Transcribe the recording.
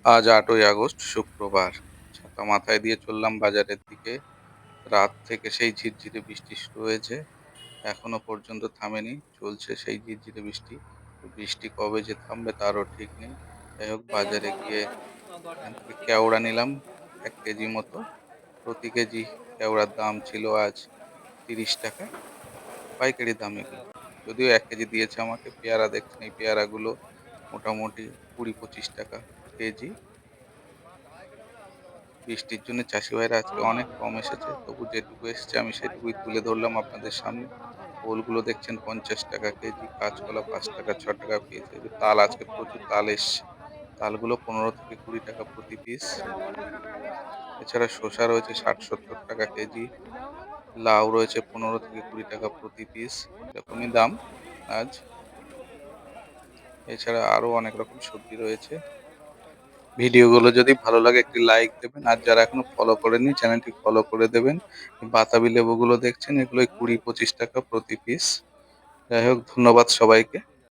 আজ ৮ই আগস্ট শুক্রবার। ছাতা মাথায় দিয়ে চললাম বাজারের দিকে। রাত থেকে সেই ঝিরঝিরে বৃষ্টি শুরু হয়েছে। এখনো পর্যন্ত থামেনি। চলছে সেই ঝিরঝিরে বৃষ্টি। তো বৃষ্টি কবে যে থামবে তারও ঠিক নেই। যাই হোক বাজারে গিয়ে এখান থেকে কেওড়া নিলাম ১ কেজি মতো। প্রতি কেজি কেওড়ার দাম ছিল আজ ৳৩০, পাইকারি দাম এগুলো। যদিও ১ কেজি দিয়েছে আমাকে। পেয়ারা দেখছেন, এই পেয়ারাগুলো মোটামুটি ৳২০-২৫ কেজি। বৃষ্টির জন্য চাষি ভাইরা আজকে অনেক কম এসেছে, তবু যেটুকু এসেছে আমি সেটুকুই তুলে ধরলাম আপনাদের সামনে। ওলগুলো দেখছেন ৳৫০ কেজি, কাঁচকলা ৳৫, ৳৬ পিস। এই যে তাল, আজকে প্রচুর তাল এসছে। তালগুলো ৳১৫-২০ প্রতি পিস। এছাড়া শসা রয়েছে ৳৬০-৭০ কেজি। লাউ রয়েছে ৳১৫-২০ প্রতি পিস। এরকমই দাম আজ। এছাড়া আরো অনেক রকম সবজি রয়েছে। ভিডিওগুলো যদি ভালো লাগে একটি লাইক দেবেন। আর যারা এখনো ফলো করেননি চ্যানেলটি ফলো করে দেবেন। বাতাবি লেবুগুলো দেখছেন, এগুলো ৳২০-২৫ প্রতি পিস। যাই হোক, ধন্যবাদ সবাইকে।